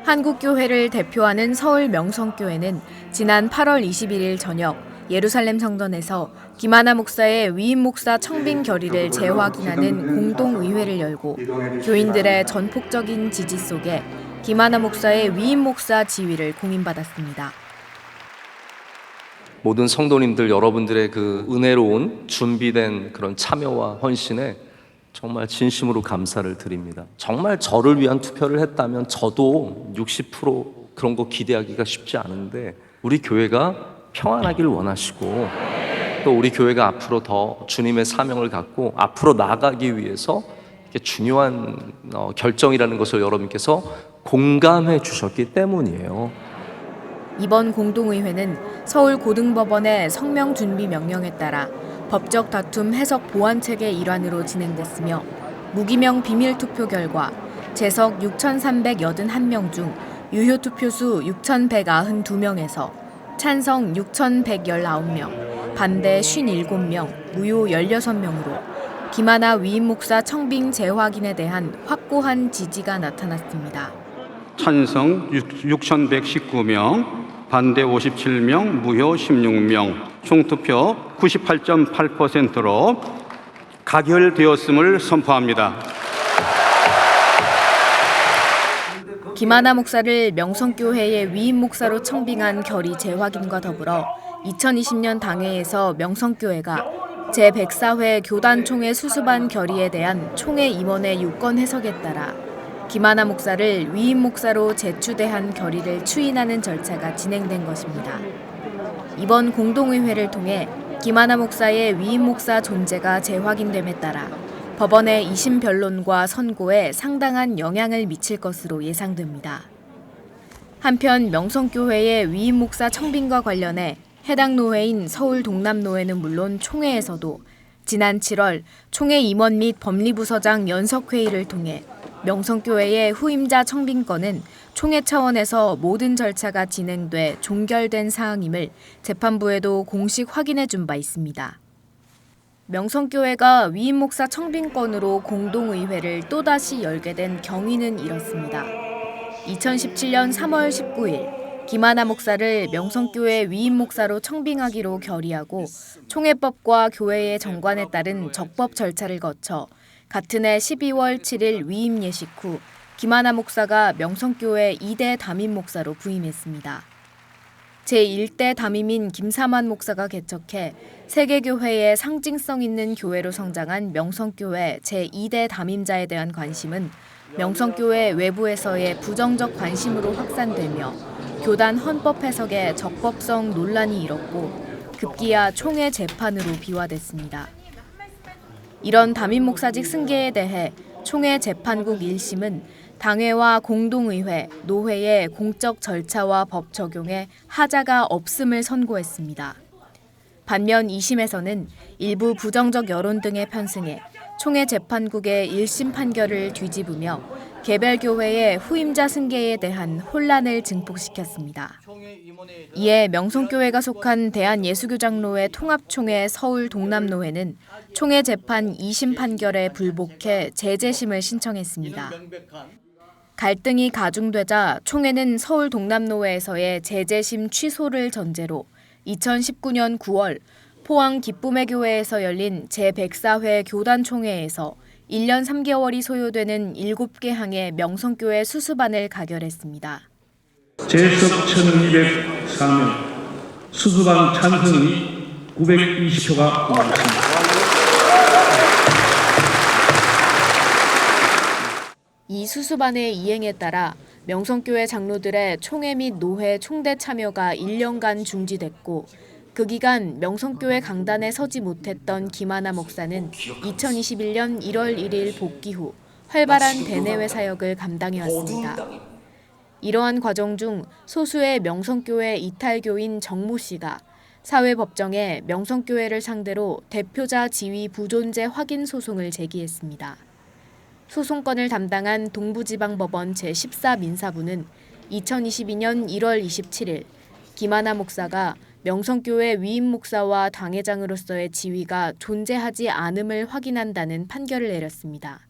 한국교회를 대표하는 서울 명성교회는 지난 8월 21일 저녁 예루살렘 성전에서 김하나 목사의 위임 목사 청빙 결의를 재확인하는 공동의회를 열고 교인들의 전폭적인 지지 속에 김하나 목사의 위임 목사 지위를 공인받았습니다. 모든 성도님들 여러분들의 그 은혜로운 준비된 그런 참여와 헌신에 정말 진심으로 감사를 드립니다. 정말 저를 위한 투표를 했다면 저도 60% 그런 거 기대하기가 쉽지 않은데 우리 교회가 평안하길 원하시고 또 우리 교회가 앞으로 더 주님의 사명을 갖고 앞으로 나아가기 위해서 이렇게 중요한 결정이라는 것을 여러분께서 공감해 주셨기 때문이에요. 이번 공동의회는 서울고등법원의 성명준비명령에 따라 법적 다툼 해석 보완책의 일환으로 진행됐으며 무기명 비밀투표 결과 재석 6,381명 중 유효투표수 6,192명에서 찬성 6,119명, 반대 57명, 무효 16명으로 김하나 위임 목사 청빙 재확인에 대한 확고한 지지가 나타났습니다. 찬성 6,119명, 반대 57명, 무효 16명, 총투표 98.8%로 가결되었음을 선포합니다. 김하나 목사를 명성교회의 위임 목사로 청빙한 결의 재확인과 더불어 2020년 당회에서 명성교회가 제104회 교단총회 수습안 결의에 대한 총회 임원의 유권 해석에 따라 김하나 목사를 위임 목사로 재추대한 결의를 추인하는 절차가 진행된 것입니다. 이번 공동의회를 통해 김하나 목사의 위임 목사 존재가 재확인됨에 따라 법원의 2심 변론과 선고에 상당한 영향을 미칠 것으로 예상됩니다. 한편 명성교회의 위임 목사 청빙과 관련해 해당 노회인 서울 동남노회는 물론 총회에서도 지난 7월 총회 임원 및 법리부서장 연석회의를 통해 명성교회의 후임자 청빙권은 총회 차원에서 모든 절차가 진행돼 종결된 사항임을 재판부에도 공식 확인해 준 바 있습니다. 명성교회가 위임 목사 청빙권으로 공동의회를 또다시 열게 된 경위는 이렇습니다. 2017년 3월 19일 김하나 목사를 명성교회 위임 목사로 청빙하기로 결의하고 총회법과 교회의 정관에 따른 적법 절차를 거쳐 같은 해 12월 7일 위임 예식 후 김하나 목사가 명성교회 2대 담임 목사로 부임했습니다. 제1대 담임인 김사만 목사가 개척해 세계교회의 상징성 있는 교회로 성장한 명성교회 제2대 담임자에 대한 관심은 명성교회 외부에서의 부정적 관심으로 확산되며 교단 헌법 해석의 적법성 논란이 일었고 급기야 총회 재판으로 비화됐습니다. 이런 담임 목사직 승계에 대해 총회 재판국 1심은 당회와 공동의회, 노회의 공적 절차와 법 적용에 하자가 없음을 선고했습니다. 반면 2심에서는 일부 부정적 여론 등에 편승해 총회 재판국의 1심 판결을 뒤집으며 개별 교회의 후임자 승계에 대한 혼란을 증폭시켰습니다. 이에 명성교회가 속한 대한예수교장로회 통합총회 서울 동남노회는 총회 재판 2심 판결에 불복해 재재심을 신청했습니다. 갈등이 가중되자 총회는 서울 동남노회에서의 재재심 취소를 전제로 2019년 9월 포항 기쁨의 교회에서 열린 제104회 교단총회에서 1년 3개월이 소요되는 7개 항의 명성교회 수습안을 가결했습니다. 재석 1204명, 수습안 찬성이 920표가 나왔습니다. 이 수습안의 이행에 따라 명성교회 장로들의 총회 및 노회 총대 참여가 1년간 중지됐고 그 기간 명성교회 강단에 서지 못했던 김하나 목사는 2021년 1월 1일 복귀 후 활발한 대내외 사역을 감당해왔습니다. 이러한 과정 중 소수의 명성교회 이탈교인 정모 씨가 사회법정에 명성교회를 상대로 대표자 지위 부존재 확인 소송을 제기했습니다. 소송건을 담당한 동부지방법원 제14민사부는 2022년 1월 27일 김하나 목사가 명성교회 위임 목사와 당회장으로서의 지위가 존재하지 않음을 확인한다는 판결을 내렸습니다.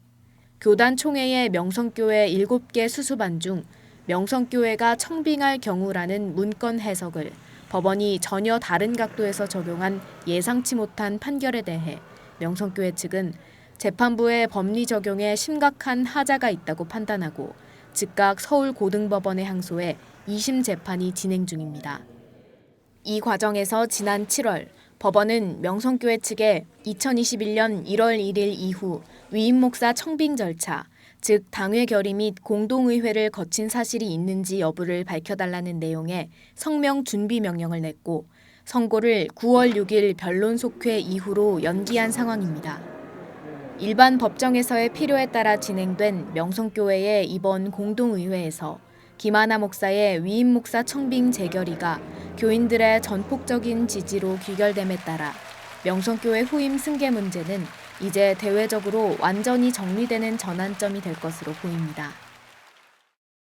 교단 총회의 명성교회 7개 수습안 중 명성교회가 청빙할 경우라는 문건 해석을 법원이 전혀 다른 각도에서 적용한 예상치 못한 판결에 대해 명성교회 측은 재판부의 법리 적용에 심각한 하자가 있다고 판단하고 즉각 서울고등법원에 항소해 2심 재판이 진행 중입니다. 이 과정에서 지난 7월 법원은 명성교회 측에 2021년 1월 1일 이후 위임 목사 청빙 절차, 즉 당회 결의 및 공동의회를 거친 사실이 있는지 여부를 밝혀달라는 내용의 성명 준비 명령을 냈고 선고를 9월 6일 변론 속회 이후로 연기한 상황입니다. 일반 법정에서의 필요에 따라 진행된 명성교회의 이번 공동의회에서 김하나 목사의 위임 목사 청빙 재결의가 교인들의 전폭적인 지지로 귀결됨에 따라 명성교회 후임 승계 문제는 이제 대외적으로 완전히 정리되는 전환점이 될 것으로 보입니다.